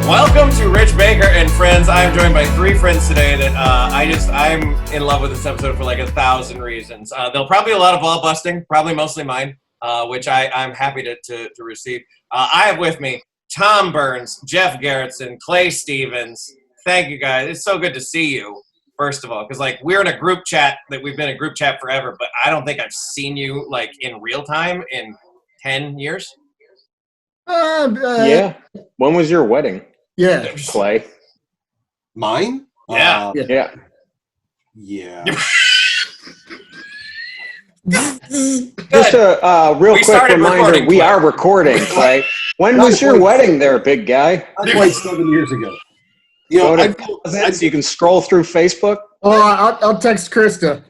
Welcome to Rich Baker and Friends. I'm joined by three friends today that I'm in love with this episode for like 1,000 reasons. There'll probably be a lot of ball busting, probably mostly mine, which I'm happy to receive. I have with me Tom Burns, Jeff Garretson, Clay Stevens. Thank you guys. It's so good to see you, first of all, because like we're in a group chat that we've been in a group chat forever, but I don't think I've seen you like in real time in 10 years. Yeah. When was your wedding? Yeah. Clay? Mine? Yeah. Yeah. Yeah. Just a real We quick started reminder, recording, we Clay. are recording, Clay. When was your wedding there, big guy? Not quite 7 years ago. You Go know, to so you can scroll through Facebook. Oh, I'll text Krista.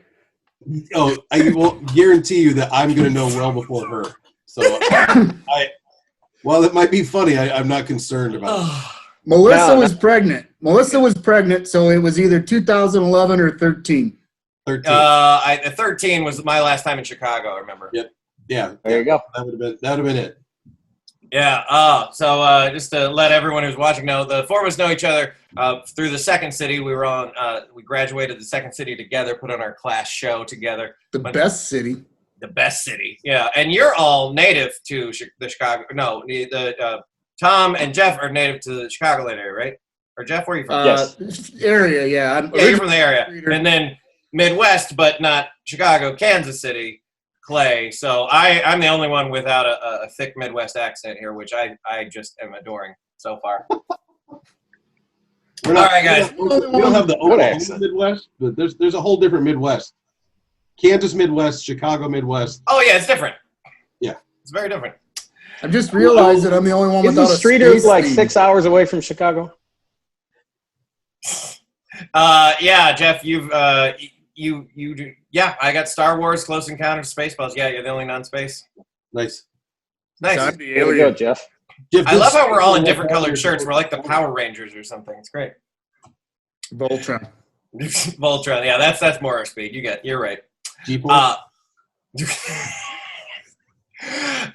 I will guarantee you that I'm going to know well before her. So, while it might be funny, I'm not concerned about it. Melissa was pregnant, so it was either 2011 or 13. 13. 13 was my last time in Chicago, I remember. Yep. Yeah. There you go. That would have been it. Yeah. So just to let everyone who's watching know, the four of us know each other through the Second City. We were on. We graduated the Second City together, put on our class show together. The best city. The best city. Yeah, and you're all native to the Chicago. No, Tom and Jeff are native to the Chicagoland area, right? Or Jeff, where are you from? Yes. Area, yeah. You're from the area, and then Midwest, but not Chicago, Kansas City. Clay. So I'm the only one without a thick Midwest accent here, which I just am adoring so far. All right, guys. We don't have the Oklahoma Midwest, but there's a whole different Midwest. Kansas Midwest, Chicago Midwest. Oh yeah, it's different. Yeah, it's very different. I just realized that I'm the only one Isn't without a Streeter space like theme. 6 hours away from Chicago? Yeah, Jeff, you do. Yeah, I got Star Wars, Close Encounters, Spaceballs. Yeah, you're the only non-space. Nice. Nice. There we go, Jeff. I love how we're all in different colored shirts. We're like the Power Rangers or something. It's great. Voltron. Voltron. Yeah, that's more our speed. You're right.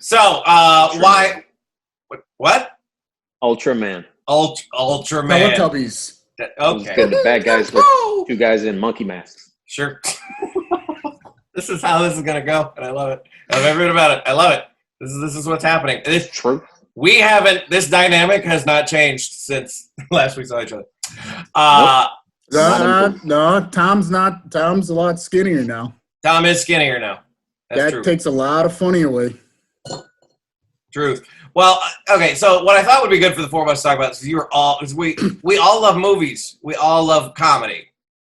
So, why? What? Ultraman. Ultraman. Teletubbies. Okay. Good. The bad guys with two guys in monkey masks. Sure. This is how this is gonna go, and I love it. I love every bit about it. I love it. This is what's happening. It's true. This dynamic has not changed since last we saw each other. No, Tom's a lot skinnier now. Tom is skinnier now. That's that true. takes a lot of funny away. Truth. Well, okay. So what I thought would be good for the four of us to talk about is we all love movies. We all love comedy.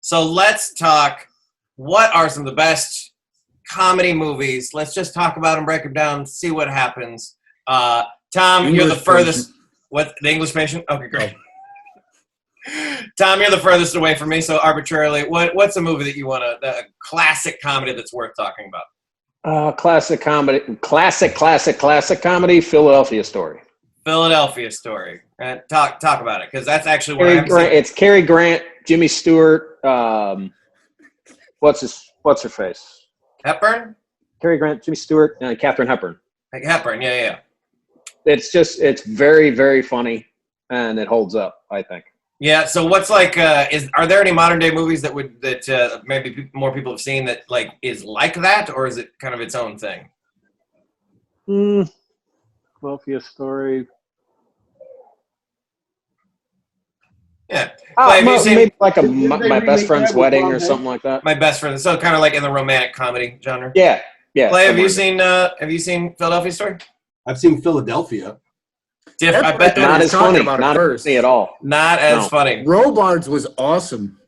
So let's talk. What are some of the best comedy movies? Let's just talk about them, break them down, see what happens. Tom, you're the furthest. What, the English Patient? Okay, great. Tom, you're the furthest away from me, so arbitrarily, what's a movie that you want a classic comedy that's worth talking about? Classic comedy, classic comedy, Philadelphia Story. Philadelphia Story. Talk about it, because that's actually what I'm saying. It's Cary Grant, Jimmy Stewart, what's her face? Hepburn? Cary Grant, Jimmy Stewart, and Katharine Hepburn. Hepburn, yeah. It's very, very funny, and it holds up, I think. Yeah, so what's like, are there any modern day movies that maybe more people have seen that like is like that, or is it kind of its own thing? Philadelphia Story. Yeah. Have you seen, maybe like My Best Friend's Wedding or something like that. My Best Friend, so kind of like in the romantic comedy genre. Yeah. Clay, have you seen Philadelphia Story? I've seen Philadelphia. I bet not as funny. Not funny at all. Not as funny. Robards was awesome.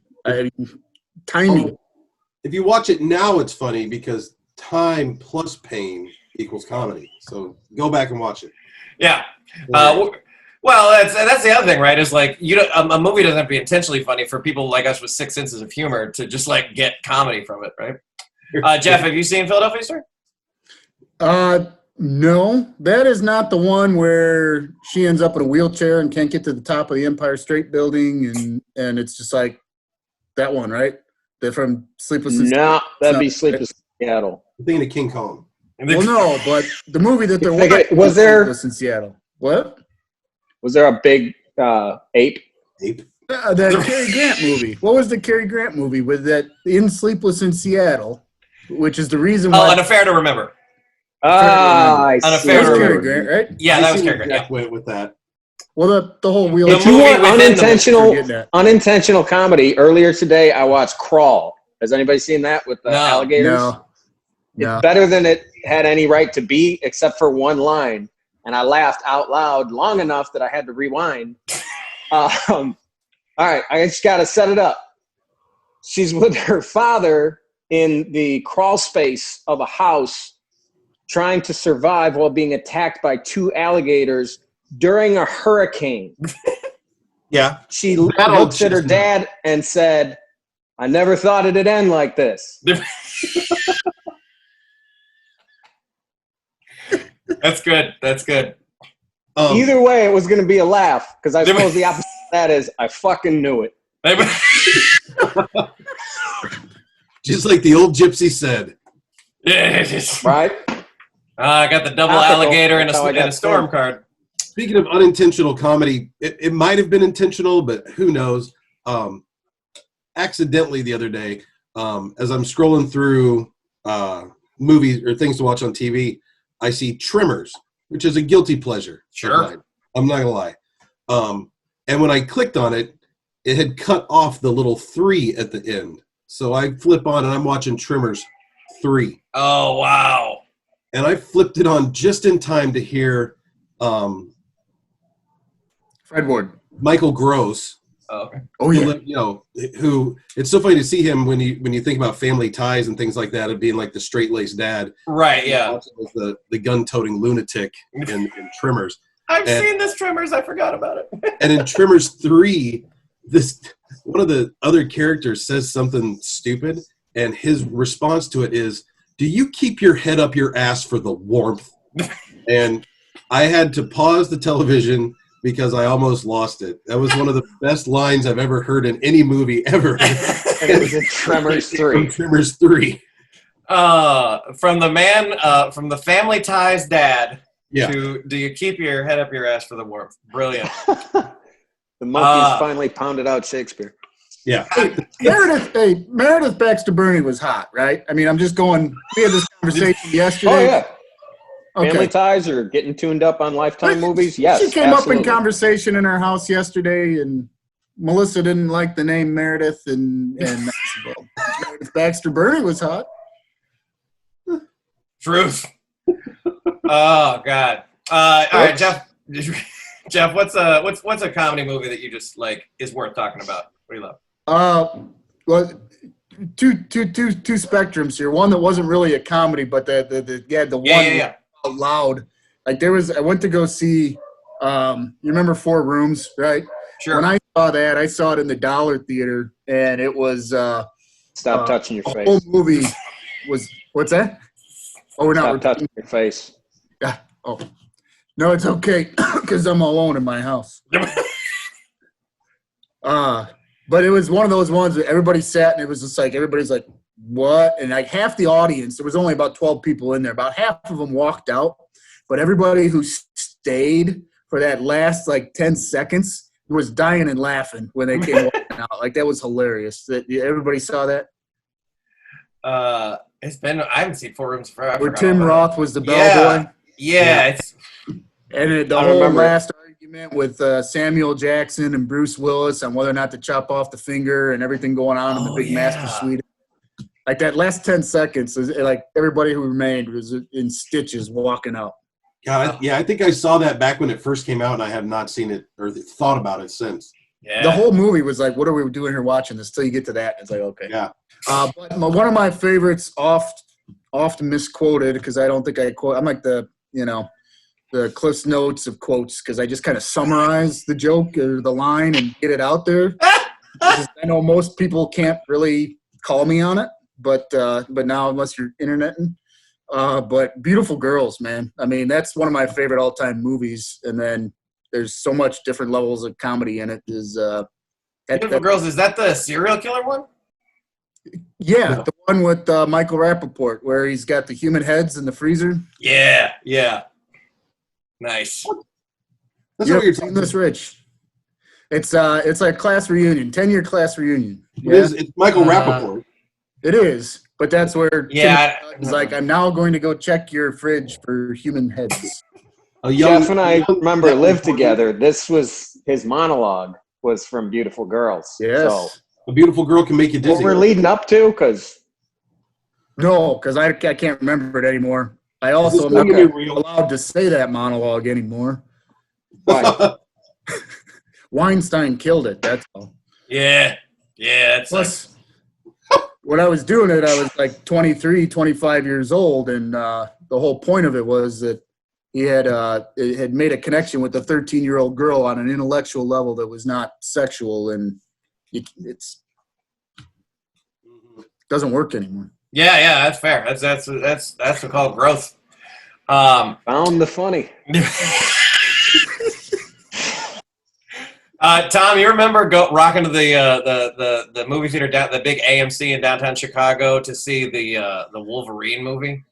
Tiny. If you watch it now, it's funny because time plus pain equals comedy. So go back and watch it. Yeah. Well, that's the other thing, right? Is like a movie doesn't have to be intentionally funny for people like us with 6 senses of humor to just like get comedy from it, right? Jeff, have you seen Philadelphia Story? No, that is not the one where she ends up in a wheelchair and can't get to the top of the Empire State Building, and it's just like that one, right? They're from Sleepless in Seattle. No, that'd be Sleepless in Seattle. I'm thinking of King Kong. Well, no, but the movie that they're was there Sleepless in Seattle. What? Was there a big Ape. Ape. That Cary Grant movie. What was the Cary Grant movie with that in Sleepless in Seattle, which is the reason why. Oh, An Affair to Remember. I An see. Affair That to was Cary Remember. Grant, right? Yeah, I that was see Cary where Grant. Jeff went with that. Well, the whole wheel. If you movie want within the unintentional comedy, earlier today I watched Crawl. Has anybody seen that with the No. alligators? No. It's better than it had any right to be, except for one line. And I laughed out loud long enough that I had to rewind. All right, I just got to set it up. She's with her father in the crawl space of a house, trying to survive while being attacked by 2 alligators during a hurricane. Yeah. She looked at her dad and said, I never thought it'd end like this. That's good. That's good. Either way, it was going to be a laugh, because I suppose the opposite of that is, I fucking knew it. Just like the old gypsy said. Right? I got the double Topical. alligator and That's how I got a storm started. card. Speaking of unintentional comedy, it might have been intentional, but who knows? Accidentally the other day, as I'm scrolling through movies or things to watch on TV, I see Tremors, which is a guilty pleasure. Sure. I'm not gonna lie. And when I clicked on it, it had cut off the little 3 at the end. So I flip on and I'm watching Tremors 3. Oh, wow. And I flipped it on just in time to hear Fred Ward. Michael Gross. Oh, okay. Oh, yeah. Who it's so funny to see him when you think about Family Ties and things like that, of being like the straight-laced dad. Right, yeah. Also was the gun-toting lunatic in Tremors. I've seen this Tremors. I forgot about it. And in Tremors 3, one of the other characters says something stupid, and his response to it is, "Do you keep your head up your ass for the warmth?" And I had to pause the television because I almost lost it. That was one of the best lines I've ever heard in any movie ever. And it was in Tremors 3. From Tremors 3. From the Family Ties dad Yeah. to do you keep your head up your ass for the warmth? Brilliant. The monkeys finally pounded out Shakespeare. Yeah. Meredith Baxter Burney was hot, right? I mean, I'm just going. We had this conversation yesterday. Oh, yeah. Okay. Family Ties or getting tuned up on Lifetime movies? Yes, She came absolutely. up in conversation in our house yesterday, and Melissa didn't like the name Meredith, and Meredith Baxter Burney was hot. Truth. Oh God. All right, Jeff. Jeff, what's a comedy movie that you just like is worth talking about? What do you love? Well, two spectrums here. One that wasn't really a comedy, but the one out loud. Like I went to go see. You remember 4 Rooms, right? Sure. When I saw that, I saw it in the Dollar Theater, and it was. Stop touching your the face. whole movie was what's that? Oh, we're not. Stop touching your face. Yeah. Oh, no, it's okay because I'm alone in my house. But it was one of those ones that everybody sat and it was just like everybody's like, "What?" And like half the audience, there was only about 12 people in there. About half of them walked out, but everybody who stayed for that last like 10 seconds was dying and laughing when they came walking out. Like that was hilarious. That everybody saw that. I haven't seen 4 Rooms forever. Where Tim Roth was the bellboy. Yeah. And the whole last argument with Samuel Jackson and Bruce Willis on whether or not to chop off the finger and everything going on in the big master suite. Like that last 10 seconds, like everybody who remained was in stitches walking out. God, I think I saw that back when it first came out, and I have not seen it or thought about it since. Yeah. The whole movie was like, what are we doing here watching this? Till you get to that, it's like, okay. Yeah. But one of my favorites, often misquoted, because I don't think I quote. I'm like the Cliff's Notes of quotes, because I just kind of summarize the joke or the line and get it out there. I know most people can't really call me on it, but now unless you're interneting. But Beautiful Girls, man. I mean, that's one of my favorite all-time movies. And then there's so much different levels of comedy in it. Beautiful Girls, is that the serial killer one? Yeah, the one with Michael Rappaport, where he's got the human heads in the freezer. Yeah. Nice. That's You what ever you're seen talking this, Rich? It's like class reunion, 10-year class reunion. It is. It's Michael Rappaport. It is, but that's where Yeah, Timothy is like, I'm now going to go check your fridge for human heads. Jeff and I remember lived together. This was his monologue was from Beautiful Girls. Yes. So A beautiful girl can make you dizzy. what we're leading up to, because No, because I can't remember it anymore. I also am This not movie real? allowed to say that monologue anymore. why? Weinstein killed it, that's all. yeah. It's like, Plus, when I was doing it, I was like 23, 25 years old, and the whole point of it was that he had made a connection with a 13-year-old girl on an intellectual level that was not sexual, and it's doesn't work anymore. yeah, that's fair. That's what we call growth. Found the funny. Tom, you remember rocking to the movie theater down the big AMC in downtown Chicago to see the Wolverine movie?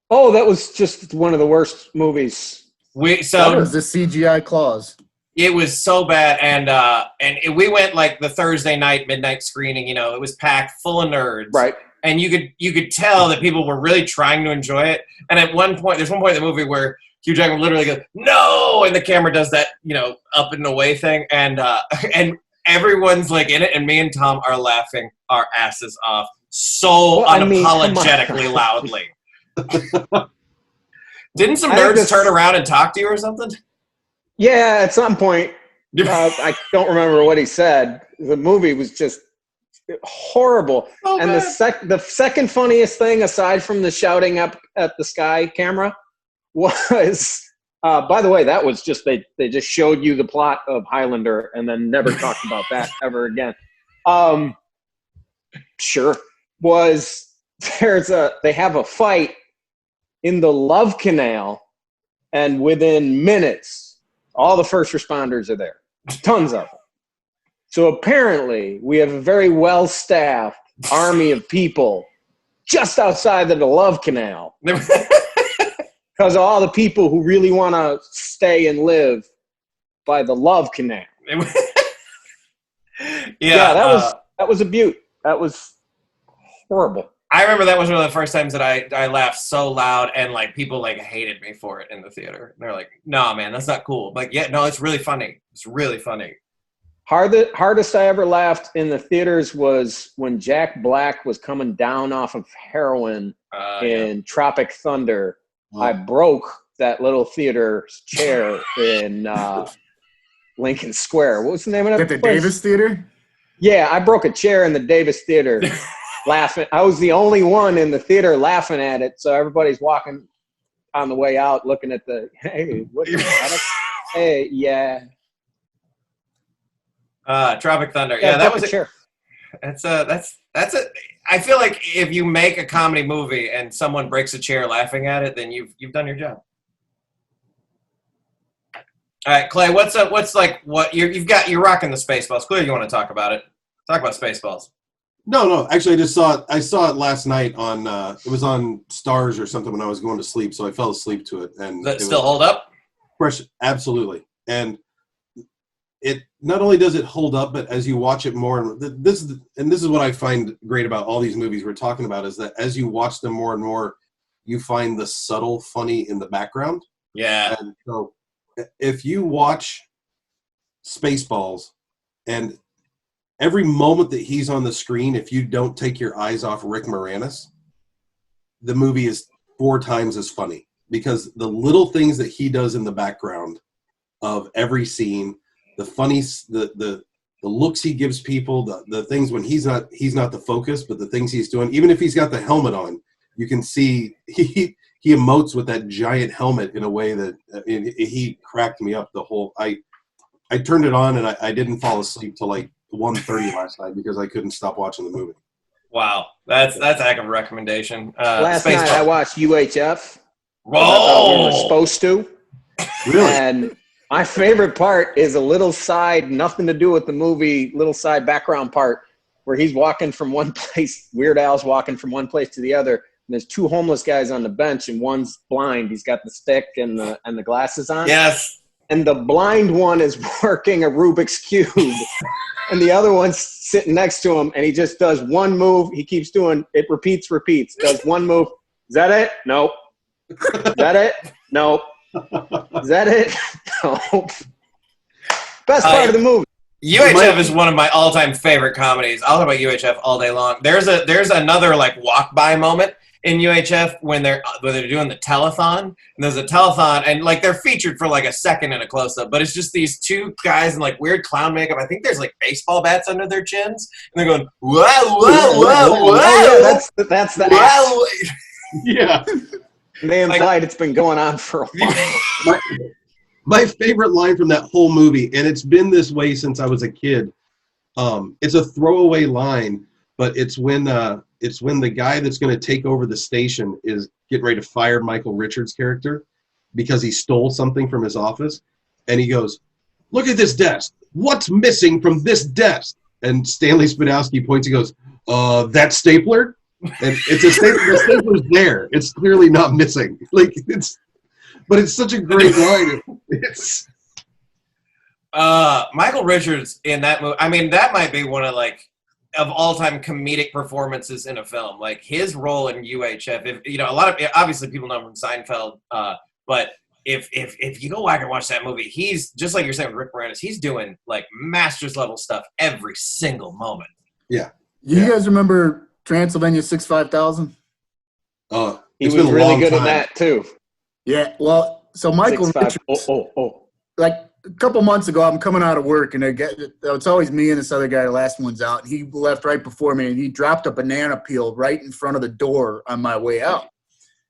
Oh, that was just one of the worst movies. That was the CGI claws. It was so bad, and we went like the Thursday night midnight screening. You know, it was packed full of nerds, Right. And you could tell that people were really trying to enjoy it. And at one point, there's one point in the movie where Hugh Jackman literally goes, "No!" and the camera does that, up and away thing, and everyone's like in it, and me and Tom are laughing our asses off so unapologetically loudly. Didn't some nerds turn around and talk to you or something? Yeah, at some point. I don't remember what he said. The movie was just horrible. Oh, and the second funniest thing, aside from the shouting up at the sky camera, was, by the way, that was just, they just showed you the plot of Highlander and then never talked about that ever again. Sure. They have a fight in the Love Canal, and within minutes, all the first responders are there. Tons of them. So apparently, we have a very well-staffed army of people just outside of the Love Canal. Because of all the people who really want to stay and live by the Love Canal. That was a beaut. That was horrible. I remember that was one of the first times that I laughed so loud, and like people like hated me for it in the theater. And they're like, "No, man, that's not cool." I'm like, yeah, no, it's really funny. It's really funny. Hardest I ever laughed in the theaters was when Jack Black was coming down off of heroin in Tropic Thunder. I broke that little theater chair in Lincoln Square. What was the name of that At the place? Davis Theater? Yeah, I broke a chair in the Davis Theater laughing. I was the only one in the theater laughing at it, so everybody's walking on the way out looking at hey, what is that? Hey, yeah. Tropic Thunder. Yeah, that was chair. That's it. I feel like if you make a comedy movie and someone breaks a chair laughing at it, then you've done your job. All right, Clay, you're rocking the Spaceballs. Clearly you want to talk about it. Talk about Spaceballs. No. Actually, I saw it last night on. It was on Stars or something when I was going to sleep, so I fell asleep to it. And Does it still hold up? Fresh, absolutely. And it not only does it hold up, but as you watch it more, this is what I find great about all these movies we're talking about, is that as you watch them more and more, you find the subtle funny in the background. Yeah. And so if you watch Spaceballs, and every moment that he's on the screen, if you don't take your eyes off Rick Moranis, the movie is 4 times as funny, because the little things that he does in the background of every scene, the funny, the looks he gives people, the things when he's not the focus, but the things he's doing, even if he's got the helmet on, you can see he emotes with that giant helmet in a way that he cracked me up the whole. I turned it on and I didn't fall asleep till like 1:30 last night because I couldn't stop watching the movie. Wow, that's a heck of a recommendation. Last night I watched UHF. Whoa, I thought we were supposed to. Really? And my favorite part is a little side, nothing to do with the movie, little side background part where he's walking from one place. Weird Al's walking from one place to the other. And there's 2 homeless guys on the bench, and one's blind. He's got the stick and the glasses on. Yes. and the blind one is working a Rubik's Cube, and the other one's sitting next to him, and he just does one move. He keeps doing it, repeats, does one move. Is that it? Nope. Is that it? Nope. Is that it? Nope. Best part of the movie. UHF is one of my all-time favorite comedies. I'll talk about UHF all day long. There's another like walk-by moment in UHF when they're doing the telethon, and there's a telethon, and like they're featured for like a second in a close-up, but it's just these two guys in like weird clown makeup. I think there's like baseball bats under their chins, and they're going whoa, whoa, whoa, whoa. Oh, yeah, that's the whoa. Yeah. They implied it's been going on for a while. My favorite line from that whole movie, and it's been this way since I was a kid. It's a throwaway line, but it's when the guy that's going to take over the station is getting ready to fire Michael Richards' character because he stole something from his office, and he goes, "Look at this desk. What's missing from this desk?" And Stanley Spadowski points and goes, "That stapler." And it's a stapler. The stapler's there. It's clearly not missing. But it's such a great line. It's Michael Richards in that movie. I mean, that might be one of of all-time comedic performances in a film. Like his role in UHF. If you know, a lot of obviously people know him from Seinfeld. But if you go back and watch that movie, he's just like you're saying with Rick Moranis. He's doing like masters level stuff every single moment. Yeah. You guys remember Transylvania 65000? He was really good at that too. Yeah, well, so Michael Richards, like a couple months ago, I'm coming out of work, and it's always me and this other guy, the last one's out. He left right before me, and he dropped a banana peel right in front of the door on my way out.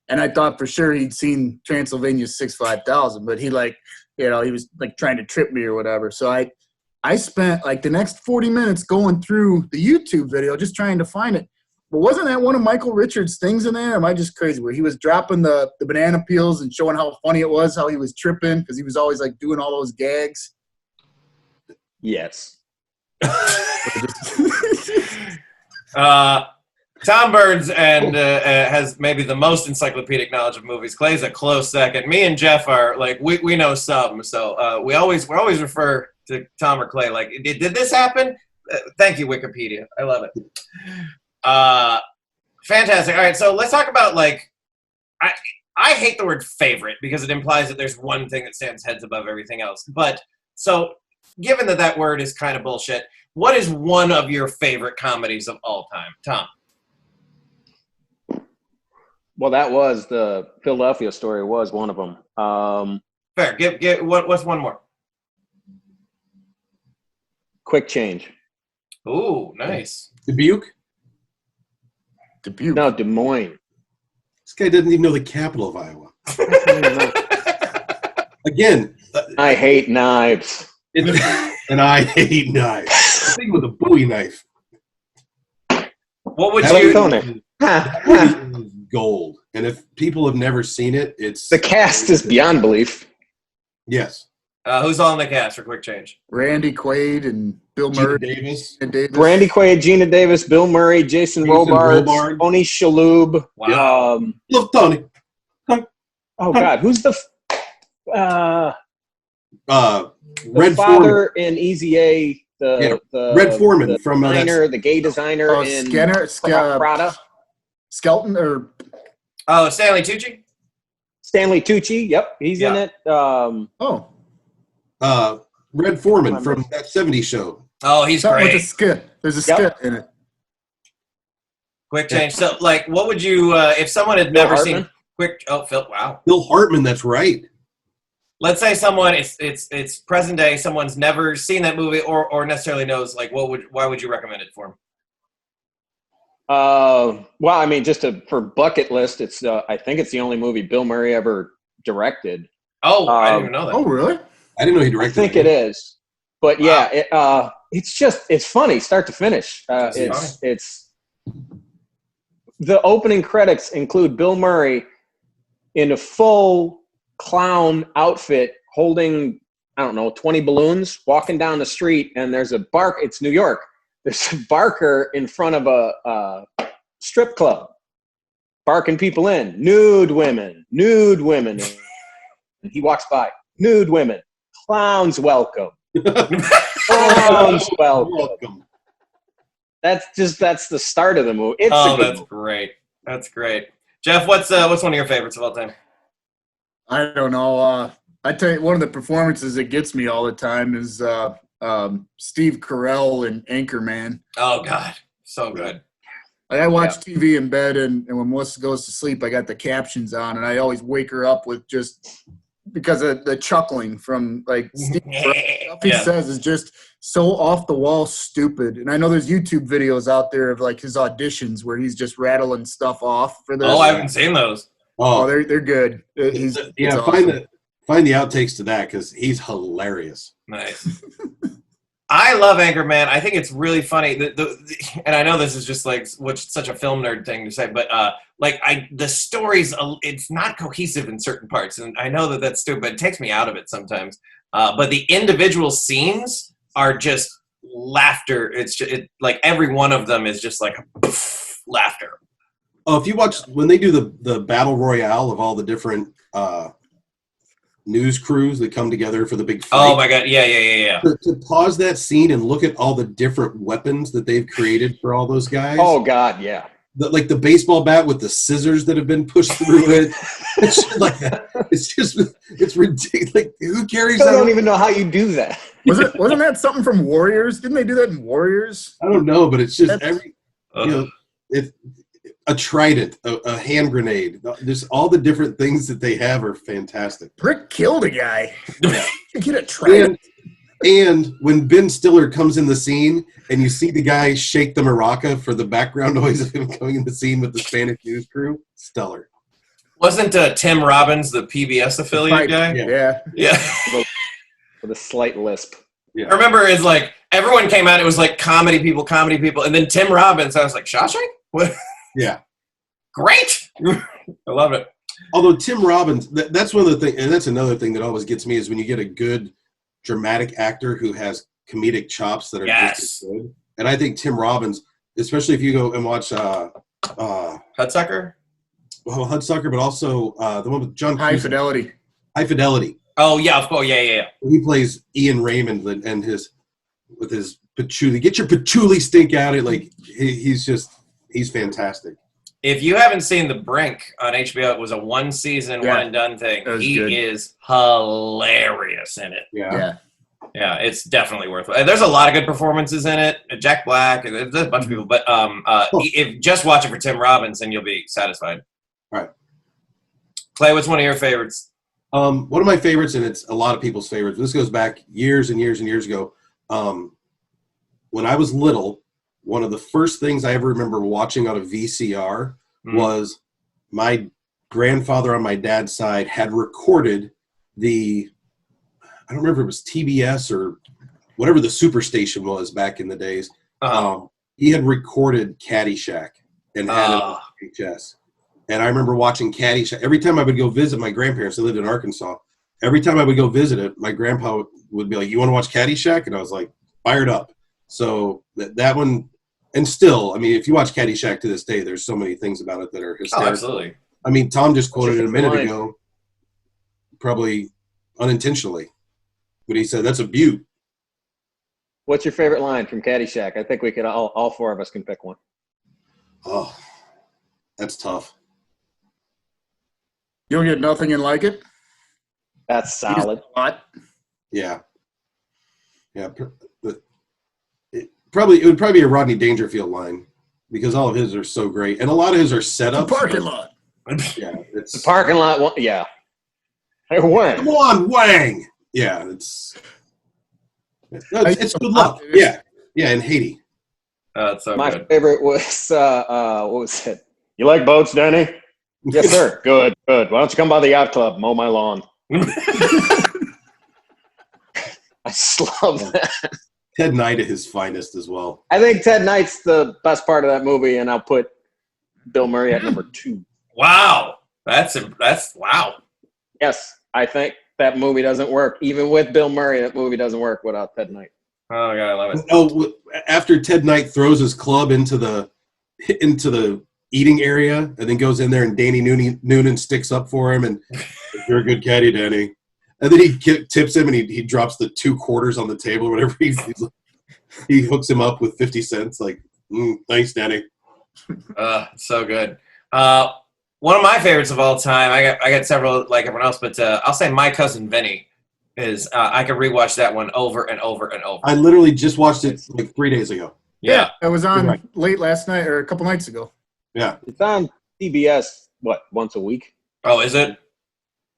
And I thought for sure he'd seen Transylvania 65000, but he was like trying to trip me or whatever. So I spent like the next 40 minutes going through the YouTube video just trying to find it. But wasn't that one of Michael Richards' things in there? Or am I just crazy? Where he was dropping the banana peels and showing how funny it was, how he was tripping, because he was always like doing all those gags? Yes. Tom Burns has maybe the most encyclopedic knowledge of movies. Clay's a close second. Me and Jeff are like we know some, so we always refer to Tom or Clay. Like, did this happen? Thank you, Wikipedia. I love it. Fantastic. All right, so let's talk about I hate the word favorite because it implies that there's one thing that stands heads above everything else. But so given that word is kind of bullshit, what is one of your favorite comedies of all time, Tom? Well, that was the Philadelphia Story was one of them. Fair. Give what's one more? Quick Change. Ooh, nice. Dubuque. No, Des Moines. This guy doesn't even know the capital of Iowa. Again, I hate knives. And I hate knives. I think with a Bowie knife. What would That movie is gold. And if people have never seen it, it's the cast is beyond belief. Yes. Who's all in the cast for Quick Change? Randy Quaid and Bill Murray. Davis. Randy Quaid, Gina Davis, Bill Murray, Jason Robards, Tony Shalhoub. Wow. Love Tony. Oh God, who's the Red father in Easy A? Red Foreman from the gay designer in Prada. Skelton or Stanley Tucci. Stanley Tucci. Yep, he's in it. Red Foreman from that '70s show. Oh, he's something great. With a skit. There's a skit in it. Quick Change. So, what would you if someone had never seen Quick? Oh, Phil. Wow. Phil Hartman. That's right. Let's say someone it's present day. Someone's never seen that movie or necessarily knows why would you recommend it for them? Well, I mean, for bucket list, it's I think it's the only movie Bill Murray ever directed. Oh, I didn't even know that. Oh, really? I didn't know he directed. I think it is, but yeah, it's funny start to finish. It's the opening credits include Bill Murray in a full clown outfit holding 20 balloons walking down the street, and there's a bark. It's New York. There's a barker in front of a strip club, barking people in. Nude women. And he walks by. Nude women. Clowns welcome. Clowns welcome. Welcome. That's the start of the movie. It's That's great. That's great. Jeff, what's one of your favorites of all time? I don't know. I tell you, one of the performances that gets me all the time is Steve Carell in Anchorman. Oh God, so good. I watch TV in bed, and when Melissa goes to sleep, I got the captions on, and I always wake her up with just because of the chuckling from like Steve Carell. Stuff he says is just so off the wall stupid. And I know there's YouTube videos out there of like his auditions where he's just rattling stuff off for this. Oh, I haven't seen those. Oh, they're good. It's awesome. Find the outtakes to that because he's hilarious. Nice. I love Anchorman. I think it's really funny. And I know this is just like such a film nerd thing to say, but the story's it's not cohesive in certain parts, and I know that's stupid. It takes me out of it sometimes. But the individual scenes are just laughter. It's like every one of them is just like laughter. Oh, if you watch when they do the battle royale of all the different news crews that come together for the big fight. Oh my God, yeah. To pause that scene and look at all the different weapons that they've created for all those guys. Oh God, yeah. Like the baseball bat with the scissors that have been pushed through it. It's just like that. It's ridiculous. Like, who carries that? I don't even know how you do that. Wasn't that something from Warriors? Didn't they do that in Warriors? I don't know, but it's just a trident, a hand grenade. Just all the different things that they have are fantastic. Rick killed a guy. Yeah. Get a trident. And when Ben Stiller comes in the scene and you see the guy shake the maraca for the background noise of him coming in the scene with the Spanish news crew, stellar. Wasn't Tim Robbins the PBS affiliate guy? Yeah. With a slight lisp. Yeah. I remember it's like everyone came out, it was like comedy people, and then Tim Robbins, I was like, Shawshank? What? Yeah. Great. I love it. Although Tim Robbins, that's one of the things, and that's another thing that always gets me is when you get a good dramatic actor who has comedic chops that are just as good. And I think Tim Robbins, especially if you go and watch Hudsucker? Well, Hudsucker, but also the one with John High Fidelity. High Fidelity. Oh, yeah, of course. Yeah. He plays Ian Raymond and with his patchouli. Get your patchouli stink out of it. Like, he's fantastic. If you haven't seen The Brink on HBO, it was a one-season, one-and-done thing. He is hilarious in it. Yeah, it's definitely worth it. There's a lot of good performances in it. Jack Black, and there's a bunch of people. But if just watch it for Tim Robbins, and you'll be satisfied. All right. Clay, what's one of your favorites? One of my favorites, and it's a lot of people's favorites. This goes back years and years and years ago. When I was little, one of the first things I ever remember watching on a VCR was my grandfather on my dad's side had recorded I don't remember if it was TBS or whatever the superstation was back in the days. He had recorded Caddyshack and had it on VHS. And I remember watching Caddyshack. Every time I would go visit my grandparents, they lived in Arkansas. Every time I would go visit it, my grandpa would be like, "You want to watch Caddyshack?" And I was like, fired up. So that one, and still, I mean, if you watch Caddyshack to this day, there's so many things about it that are hysterical. Oh, absolutely. I mean, Tom just quoted it a minute ago, probably unintentionally, but he said, "That's a beaut." What's your favorite line from Caddyshack? I think we could all four of us can pick one. Oh, that's tough. You'll get nothing and like it. That's solid. Yeah. It would probably be a Rodney Dangerfield line because all of his are so great, and a lot of his are set up. The parking lot. Yeah, it's the parking lot one. Yeah. Hey, Wang. Come on, Wang. Yeah, it's good luck. Yeah, and Haiti. That's so My good. favorite was what was it? You like boats, Danny? Yes, sir. Good. Why don't you come by the yacht club, mow my lawn? I just love that. Ted Knight at his finest as well. I think Ted Knight's the best part of that movie, and I'll put Bill Murray at number 2. Wow. That's wow. Yes, I think that movie doesn't work. Even with Bill Murray, that movie doesn't work without Ted Knight. Oh, my God, I love it. Oh, after Ted Knight throws his club into the eating area and then goes in there and Danny Noonan sticks up for him and you're a good caddy, Danny. And then he tips him, and he drops the 2 quarters on the table or whatever. He hooks him up with 50 cents. Like, thanks, Daddy. So good. One of my favorites of all time. I got several like everyone else, but I'll say My Cousin Vinny is. I could rewatch that one over and over and over. I literally just watched it like 3 days ago. Yeah, it was on late last night or a couple nights ago. Yeah, It's on CBS. Once a week? Oh, is it?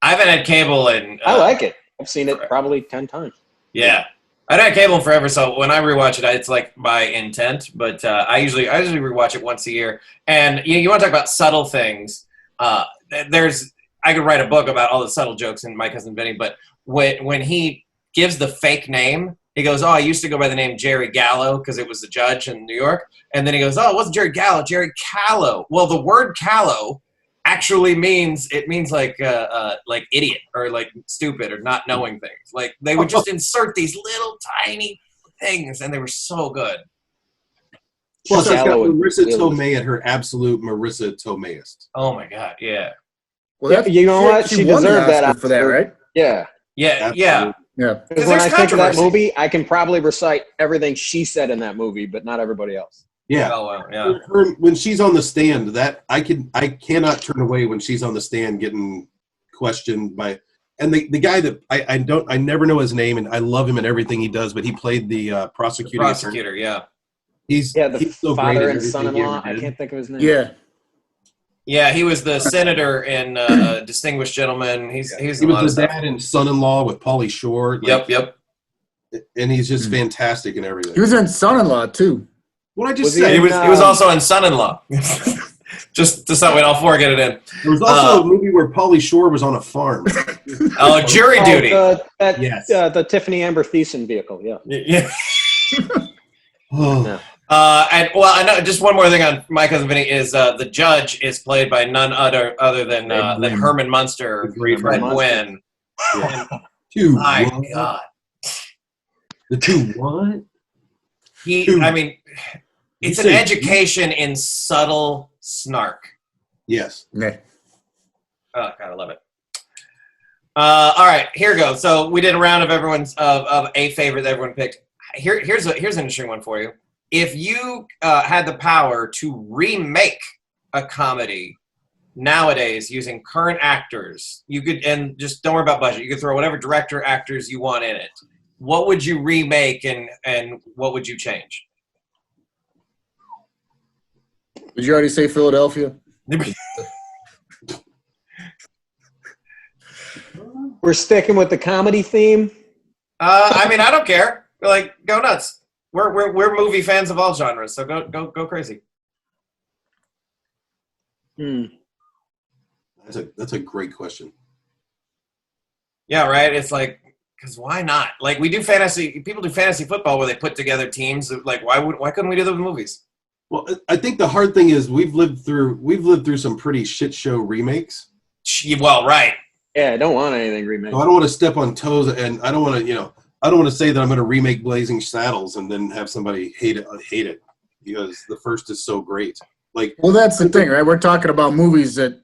I haven't had cable and I like it. I've seen it probably 10 times. Yeah, I've had cable forever, so when I rewatch it, it's like by intent. But I usually rewatch it once a year. And you want to talk about subtle things? I could write a book about all the subtle jokes in My Cousin Vinny. But when he gives the fake name, he goes, "Oh, I used to go by the name Jerry Gallo because it was the judge in New York." And then he goes, "Oh, it wasn't Jerry Gallo, Jerry Callow." Well, the word "callow" actually means like idiot or like stupid or not knowing things. Like they would just insert these little tiny things, and they were so good. Plus, it's got Marissa Tomei at her absolute Marissa Tomeiist. Oh my god, yeah. Well, you know what? She deserved that for that, right? Yeah. Yeah, absolutely. yeah. Yeah. Because when I think of that movie, I can probably recite everything she said in that movie, but not everybody else. Yeah. Oh wow, yeah. When she's on the stand, that I cannot turn away when she's on the stand getting questioned by, and the guy that I never know his name, and I love him in everything he does, but he played the prosecutor. Yeah. He's so father great and son-in-law. I can't think of his name. Yeah. Yeah, he was the senator in Distinguished Gentleman. He was the dad and son-in-law with Pauly Shore. Like, yep. And he's just fantastic in everything. He was in Son-in-Law too. What I just said. He was also in Son-in-Law. just so we all four get it in. There was also a movie where Pauly Shore was on a farm. Jury Duty. Yes. The Tiffany Amber Thiessen vehicle. Yeah. Yeah. Oh. And I know just one more thing on My Cousin Vinny is the judge is played by none other than Herman Munster, Fred Gwynn. Yeah. My God. The 2 what? It's an education in subtle snark. Yes. Yeah. Oh, God, I love it. All right, here we go. So we did a round of everyone's of a favorite that everyone picked. Here's an interesting one for you. If you had the power to remake a comedy nowadays using current actors, you could, and just don't worry about budget. You could throw whatever director, actors you want in it. What would you remake and what would you change? Did you already say Philadelphia? We're sticking with the comedy theme. I don't care. Like, go nuts. We're movie fans of all genres, so go crazy. That's a great question. Yeah, right. It's like, because why not? Like we do fantasy. People do fantasy football where they put together teams. Like why couldn't we do that with movies? Well, I think the hard thing is we've lived through some pretty shit show remakes. Well, right. Yeah, I don't want anything remade. So I don't want to step on toes, and I don't want to say that I'm going to remake Blazing Saddles and then have somebody hate it because the first is so great. Like, well, that's the thing, right? We're talking about movies that.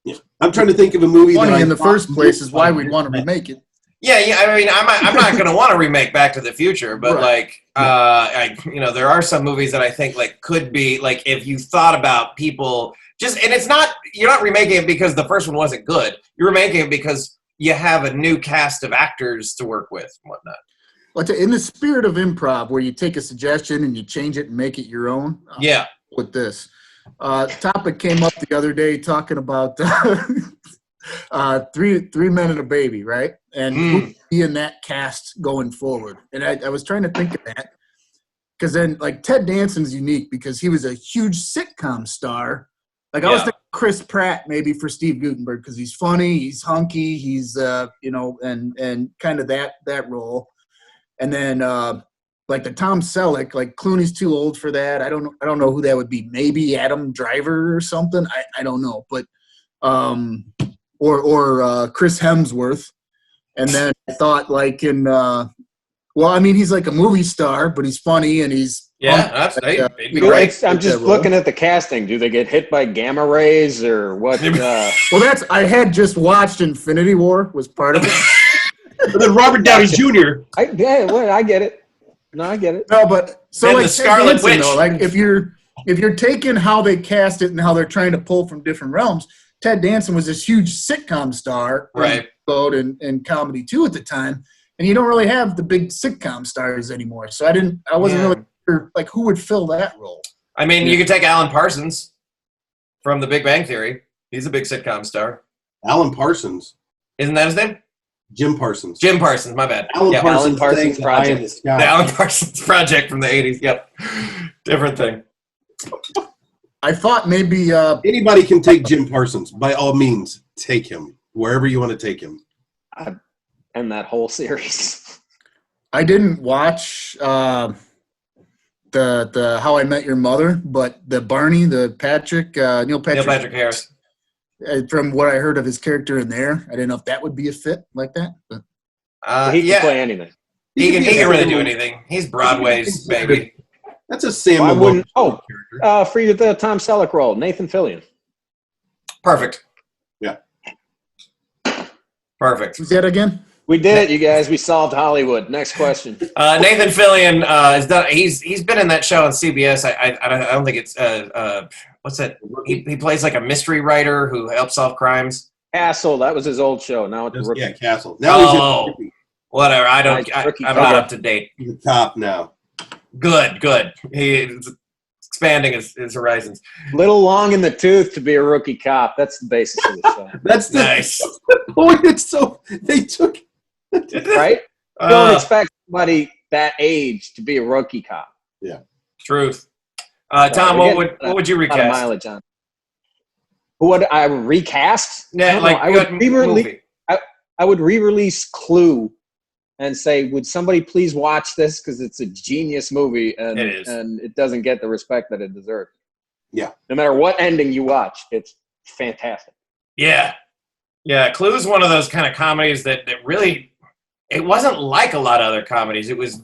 Yeah, I'm trying to think of a movie. Funny in the first place is why we'd want to remake it. Yeah. I mean, I'm not going to want to remake Back to the Future, but right. There are some movies that I think like could be like if you thought about people just, and it's not, you're not remaking it because the first one wasn't good. You're remaking it because you have a new cast of actors to work with and whatnot. But in the spirit of improv, where you take a suggestion and you change it and make it your own. Yeah. With this topic came up the other day talking about three men and a baby, right? And who would be in that cast going forward. And I was trying to think of that because then like Ted Danson's unique because he was a huge sitcom star. Like I was thinking Chris Pratt maybe for Steve Guttenberg because he's funny, he's hunky, he's and kind of that role. And then like the Tom Selleck, like Clooney's too old for that. I don't know who that would be. Maybe Adam Driver or something. I don't know, but or Chris Hemsworth. And then I thought like in he's like a movie star, but he's funny and he's that's great. I'm just looking at the casting. Do they get hit by gamma rays or what? Well, I had just watched Infinity War was part of it. And then Robert Downey Jr. I get it. No, I get it. No, but so Then like the Scarlet Ted Danson, Witch. though, like if you're taking how they cast it and how they're trying to pull from different realms, Ted Danson was this huge sitcom star, Right? and comedy too at the time, and you don't really have the big sitcom stars anymore. So I wasn't really sure like who would fill that role. I mean, you could take Alan Parsons from The Big Bang Theory. He's a big sitcom star. Alan Parsons. Isn't that his name? Jim Parsons. Jim Parsons, my bad. Alan Yep. Parsons, Alan Parsons sang The Eye in Project. the Sky. The Alan Parsons Project from the 80s. Yep. Different thing. I thought maybe Anybody can take Jim Parsons. By all means, take him wherever you want to take him. And that whole series. I didn't watch the How I Met Your Mother, but the Barney, the Patrick, Neil Patrick Harris. From what I heard of his character in there, I didn't know if that would be a fit like that. But He can play anything. He can really do anything. He's Broadway's baby. That's a Sam I Malone wouldn't. character. For the Tom Selleck role, Nathan Fillion. Perfect. Yeah. Perfect. who's that again? We did it, you guys. We solved Hollywood. Next question. Nathan Fillion has done. He's been in that show on CBS. I don't think it's what's that? He plays like a mystery writer who helps solve crimes. Castle. That was his old show. Now it's Rookie. Yeah, Castle. Now Whatever. I don't. Nice rookie I'm not cop. up to date. he's a cop now. Good. He's expanding his horizons. Little long in the tooth to be a rookie cop. That's the basis of the show. That's the Nice. point. It's so they took. Right? You don't expect somebody that age to be a rookie cop. Truth. Tom, we're what would you A lot of recast? mileage on. Who would I recast? Yeah, No, like I would good re-release. movie. I would re-release Clue, and say, would somebody please watch this because it's a genius movie and It is. and it doesn't get the respect that it deserves. Yeah. No matter what ending you watch, it's fantastic. Yeah. Clue is one of those kind of comedies that really. It wasn't like a lot of other comedies. It was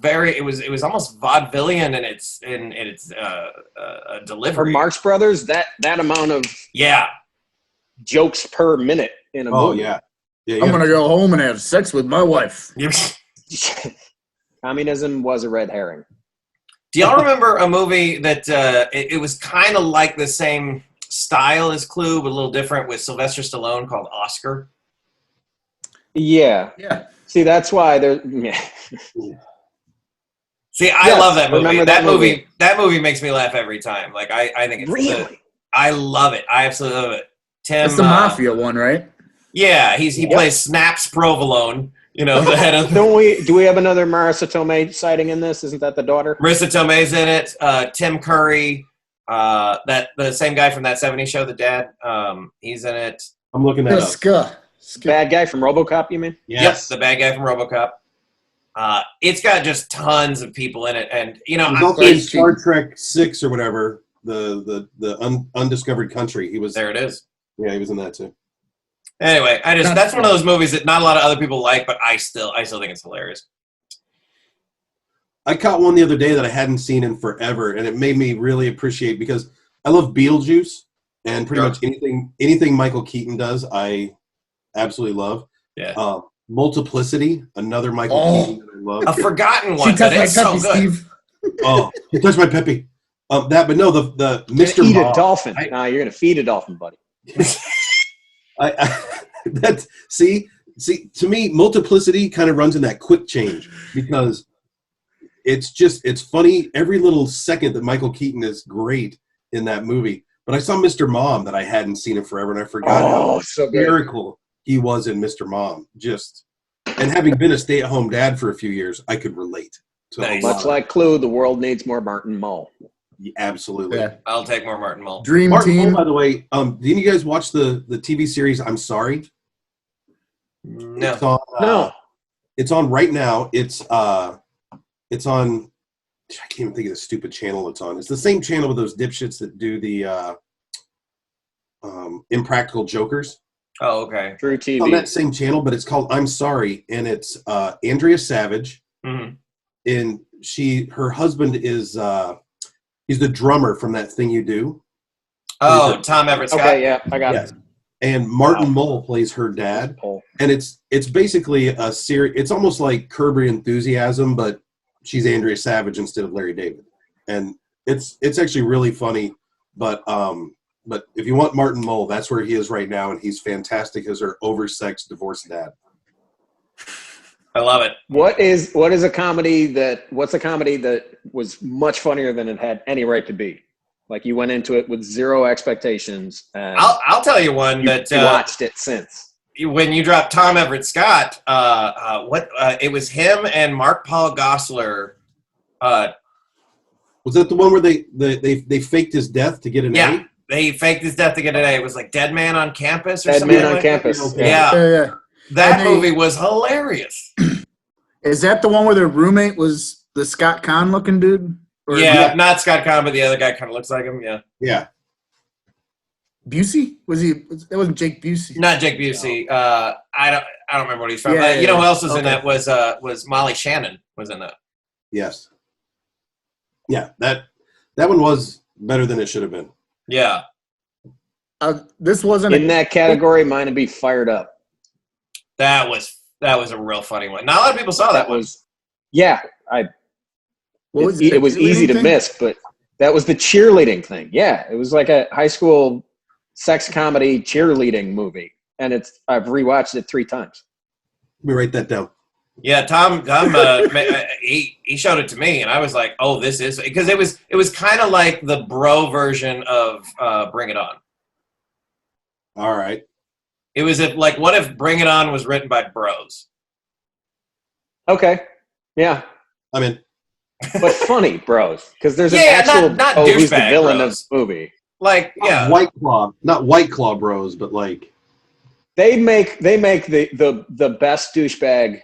almost vaudevillian in its For delivery. Marx Brothers, that amount of Yeah. jokes per minute in a Oh movie. yeah. I'm gonna go home and have sex with my wife. Communism was a red herring. Do y'all remember a movie that it was kind of like the same style as Clue, but a little different, with Sylvester Stallone called Oscar? Yeah. Yeah. See, that's why there. Yeah. See, I Yes, love that movie. remember That that movie. movie. That movie makes me laugh every time. Like I think it's Really? I love it. I absolutely love it. Tim, That's the Mafia one, right? Yeah, he plays Snaps Provolone. You know, the head of Do we have another Marissa Tomei sighting in this? Isn't that the daughter? Marissa Tomei's in it. Tim Curry, the same guy from that '70s show, the dad. He's in it. I'm looking that up. Ska. Bad guy from RoboCop, you mean? Yes. Yep, the bad guy from RoboCop. It's got just tons of people in it, and you know, He's also in Star Trek 6 or whatever, the undiscovered country. He was there. It is. Yeah, he was in that too. Anyway, that's one of those movies that not a lot of other people like, but I still think it's hilarious. I caught one the other day that I hadn't seen in forever, and it made me really appreciate, because I love Beetlejuice, and pretty much anything Michael Keaton does, I absolutely love. Yeah. Multiplicity, another Michael Keaton that I love. A forgotten She one, but touched my it's so puppy, good. Steve. Oh, he touched my Peppy. But no, the Mr. Eat Mom. a dolphin. No, you're gonna feed a dolphin, buddy. That see to me, Multiplicity kind of runs in that quick change, because it's funny every little second that Michael Keaton is great in that movie. But I saw Mr. Mom that I hadn't seen in forever, and I forgot how so good. miracle he was in Mr. Mom. And having been a stay-at-home dad for a few years, I could relate to Nice. a lot Much of like Clue, the world needs more Martin Mull. it. Absolutely. Yeah. I'll take more Martin Mull. Dream Martin Team. Mull, by the way, didn't you guys watch the TV series I'm Sorry? No. It's on, No. it's on right now. It's on. I can't even think of the stupid channel it's on. It's the same channel with those dipshits that do the Impractical Jokers. Oh, okay. True It's on TV. that same channel, but it's called I'm Sorry, and it's Andrea Savage, Mhm. and her husband is he's the drummer from That Thing You Do. Oh, Tom Everett Scott. Okay, yeah, I got Yes. it. and Martin Mull plays her dad. And it's basically a series. It's almost like Curb Your Enthusiasm, but she's Andrea Savage instead of Larry David. And it's actually really funny. But if you want Martin Mull, that's where he is right now, and he's fantastic as her oversexed divorced dad. I love it. What's a comedy that was much funnier than it had any right to be? Like you went into it with zero expectations. And I'll tell you one that you watched it since. When you dropped Tom Everett Scott, it was him and Mark Paul Gosselaar. Was that the one where they faked his death to get an A? Yeah, they faked his death to get an A. It was like Dead Man on Campus or Dead something. Man on Campus. Yeah. That movie was hilarious. Is that the one where their roommate was the Scott Conn looking dude? Or Not Scott Conn, but the other guy kind of looks like him. Yeah. Yeah. Busey? Was he? It wasn't Jake Busey. Not Jake Busey. I don't remember what he's from. Yeah, you know who else was in that was Molly Shannon was in that. Yes. Yeah, that one was better than it should have been. Yeah. This wasn't in that category. Mine would be Fired Up. That was a real funny one. Not a lot of people saw that one. It was easy to miss, but that was the cheerleading thing. Yeah, it was like a high school sex comedy cheerleading movie, and I've rewatched it 3 times. Let me write that down. Yeah, Tom he showed it to me, and I was like, "Oh, this is," because it was kind of like the bro version of Bring It On. All right. It was what if Bring It On was written by bros? Okay, yeah, I'm in. But funny bros, because there's an actual not who's the villain bros. of the movie. Like, yeah, not White Claw bros, but like they make the best douchebag.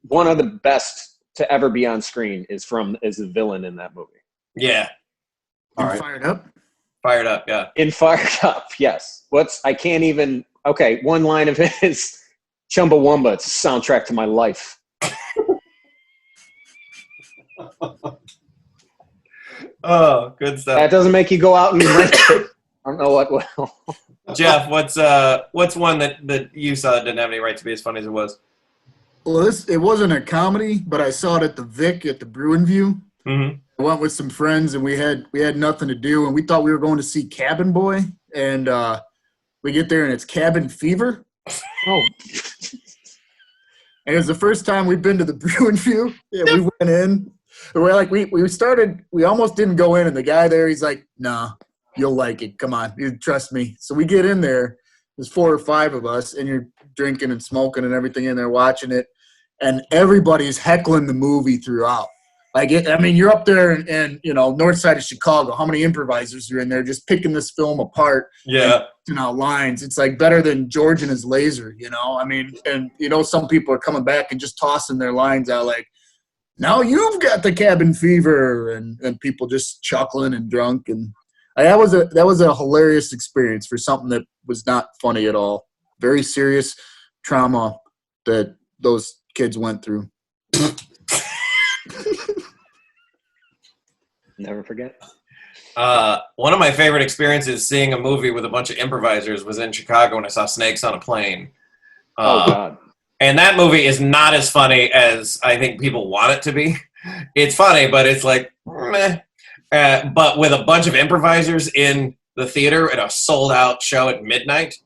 One of the best to ever be on screen is the villain in that movie. Yeah. All right. Fired Up? Fired Up, yeah. In Fired Up, yes. One line of it is Chumbawamba. It's a soundtrack to my life. Oh, good stuff. That doesn't make you go out and rent it. I don't know what will. Jeff, what's one that you saw that didn't have any right to be as funny as it was? Well, it wasn't a comedy, but I saw it at the Vic at the Bruin View. Mm-hmm. I went with some friends, and we had nothing to do, and we thought we were going to see Cabin Boy, and we get there, and it's Cabin Fever. Oh. And it was the first time we've been to the Bruin View. Yeah, we went in. And we're like, we almost didn't go in, and the guy there, he's like, "Nah, you'll like it. Come on, you trust me." So we get in there. There's 4 or 5 of us, and you're drinking and smoking and everything in there, watching it, and everybody's heckling the movie throughout. Like, you're up there in north side of Chicago. How many improvisers are in there just picking this film apart? Yeah. Lines. It's like better than George and his laser, and some people are coming back and just tossing their lines out like, "Now you've got the cabin fever," and people just chuckling and drunk, and that was a hilarious experience for something that was not funny at all. Very serious trauma that those kids went through. Never forget. One of my favorite experiences seeing a movie with a bunch of improvisers was in Chicago when I saw Snakes on a Plane. Oh, God. And that movie is not as funny as I think people want it to be. It's funny, but it's like, meh. But with a bunch of improvisers in the theater at a sold-out show at midnight,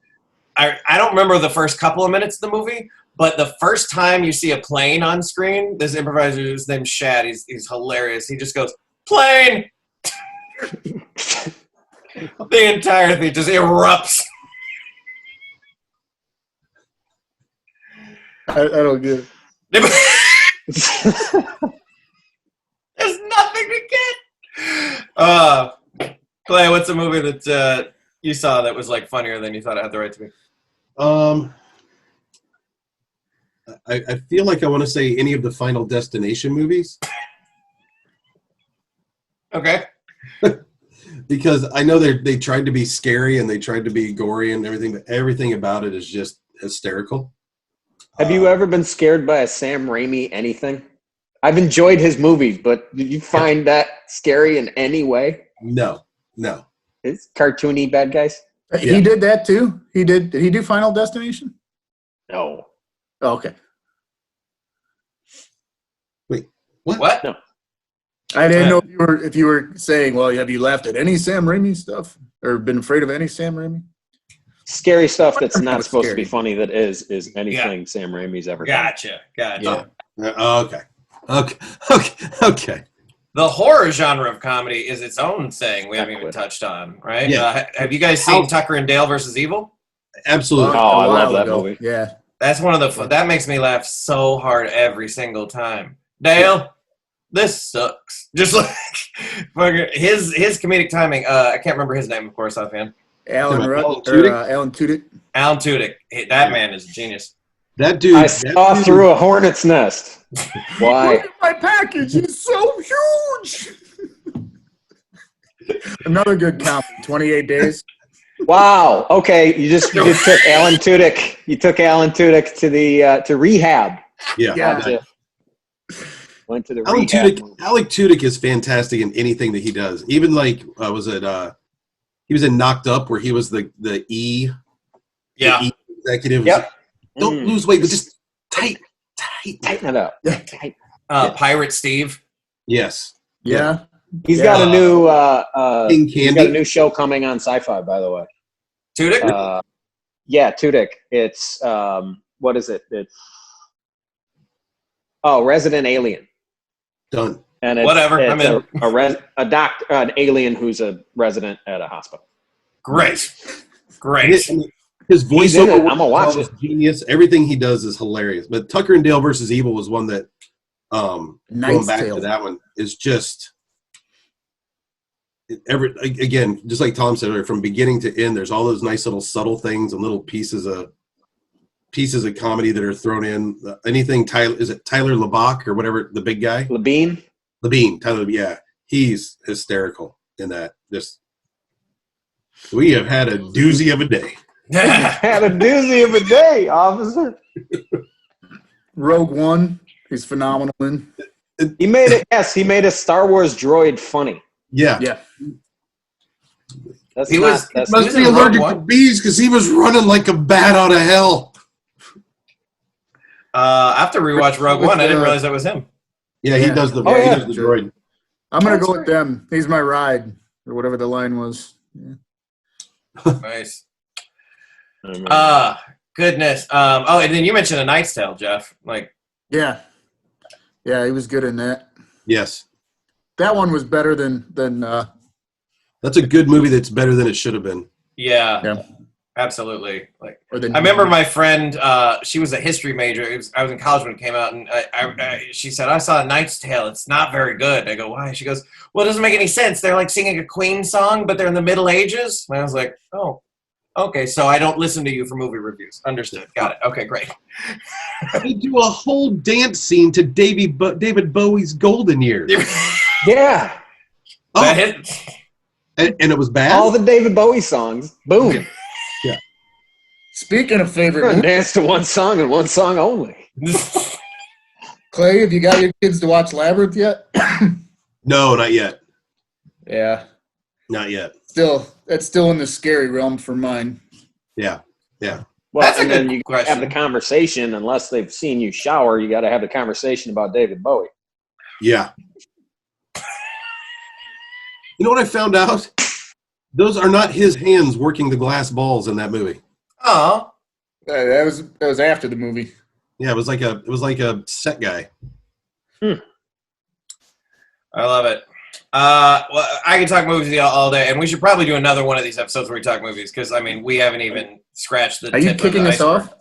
I don't remember the first couple of minutes of the movie, but the first time you see a plane on screen, this improviser, his name's Shad, he's hilarious. He just goes, "Plane!" The entire thing just erupts. I don't get it. There's nothing to get. Clay, what's a movie that you saw that was like funnier than you thought it had the right to be? I feel like I want to say any of the Final Destination movies. Okay. Because I know they tried to be scary and they tried to be gory and everything, but everything about it is just hysterical. Have you ever been scared by a Sam Raimi anything? I've enjoyed his movies, but did you find that scary in any way? No. It's cartoony bad guys? He did that too? Did he do Final Destination? No. Oh, okay. Wait, what? What? No. I didn't know if you were saying, well, have you laughed at any Sam Raimi stuff or been afraid of any Sam Raimi? Scary stuff that's not It's supposed to be scary. funny that is anything Sam Raimi's ever done. Gotcha. Yeah. Okay. The horror genre of comedy is its own thing we haven't even touched on, right? Yeah. Have you guys seen Tucker and Dale versus Evil? Absolutely. Oh, I A love while that ago. movie. Yeah. That's one of the that makes me laugh so hard every single time. Dale, this sucks. Just like fucking his comedic timing. I can't remember his name, of course, offhand. Alan Alan Tudyk. Alan Tudyk. That man is a genius. That dude. I saw through a hornet's nest. Why? Look at my package. It's so huge. Another good comedy. 28 Days. Wow. Okay, you took Alan Tudyk. You took Alan Tudyk to the to rehab. Yeah. Yeah. Went to the Alan rehab. Tudyk is fantastic in anything that he does. Even like he was in Knocked Up where he was the E. Yeah. The E executive. Yep. Don't lose weight, but just tighten Tighten it up. Tight. Pirate Steve. Yes. Yeah. He's got a new King he's got a Candy. new show coming on Sci-Fi, by the way. Tudyk? Yeah, Tudyk. It's what is it? It's Resident Alien. Done. And it's, Whatever, I'm in. An alien who's a resident at a hospital. Great. His He's in voiceover it. I'm gonna watch is it. genius. Everything he does is hilarious. But Tucker and Dale versus Evil was one that going Knight's back Tale. to that one is just again, just like Tom said earlier, from beginning to end, there's all those nice little subtle things and little pieces of comedy that are thrown in. Anything Tyler LeBach or whatever, the big guy? Labine? Tyler, yeah. He's hysterical in that. We have had a doozy of a day. Had a doozy of a day, officer. Rogue One. He's phenomenal in. He made it. Yes, he made a Star Wars droid funny. Yeah. Yeah. That's He not, was- that's Must He's be in Rogue allergic to One. bees because he was running like a bat out of hell. I have to rewatch Rogue One. I didn't realize that was him. Yeah, he Yeah. does the Oh, yeah. he does the droid. I'm going to go with them. He's my ride, or whatever the line was. Yeah. Nice. Mm-hmm. Goodness. And then you mentioned A Knight's Tale, Jeff. Like, Yeah. Yeah, he was good in that. Yes. That one was better than That's a good movie that's better than it should have been. Yeah. Absolutely. Like, or than I remember my friend. She was a history major. I was in college when it came out, and she said, "I saw A Knight's Tale. It's not very good." I go, "Why?" She goes, "Well, it doesn't make any sense. They're like singing a Queen song, but they're in the Middle Ages." And I was like, "Oh, okay. So I don't listen to you for movie reviews. Understood. Got it. Okay, great." They do a whole dance scene to David Bowie's Golden Years. Yeah. Oh, That hit. and it was bad? All the David Bowie songs. Boom. Speaking of favorite We're gonna movies, dance to one song and one song only. Clay, have you got your kids to watch Labyrinth yet? No, not yet. Yeah. Not yet. That's still in the scary realm for mine. Yeah. Well, That's a and then good you question. have the conversation. Unless they've seen you shower, you got to have the conversation about David Bowie. Yeah. You know what I found out? Those are not his hands working the glass balls in that movie. Oh, That was after the movie. Yeah, it was like a set guy. I love it. Well, I can talk movies with you all day, and we should probably do another one of these episodes where we talk movies because I mean we haven't even scratched the. Are you tip of kicking the us iceberg. off?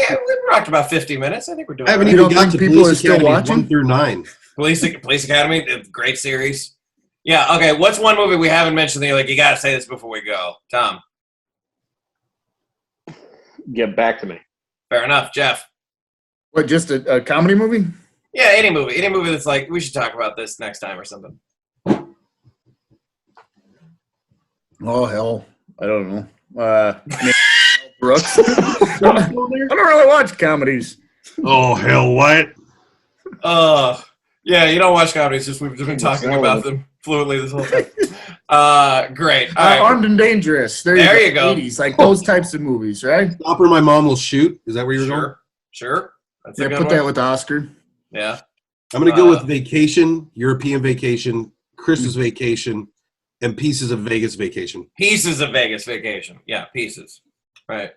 Yeah, we rocked about 50 minutes. I think we're doing. I haven't all You right. even don't got think to people Police are still Academy watching? 1 through 9. Police Academy, great series. Yeah. Okay. What's one movie we haven't mentioned that you're like you got to say this before we go, Tom? Get back to me. Fair enough, Jeff. What, just a comedy movie? Yeah, any movie that's like we should talk about this next time or something. Oh, hell. I don't know. Brooks. I don't really watch comedies. Oh, hell, what? Yeah, you don't watch comedies. Just we've just been talking about them fluently this whole time. Great. All right. Armed and Dangerous. There you go. 80s, like those types of movies, right? Stop or My Mom Will Shoot. Is that where you're going? Sure. That's a Yeah, good put one. that with Oscar. Yeah. I'm going to go with Vacation, European Vacation, Christmas Vacation, and Pieces of Vegas Vacation. Pieces of Vegas Vacation. Yeah, Pieces. Right.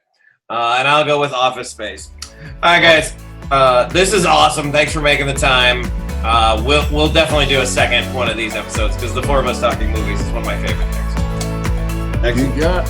And I'll go with Office Space. All right, guys. This is awesome. Thanks for making the time. We'll definitely do a second one of these episodes because the four of us talking movies is one of my favorite things. Excellent. You got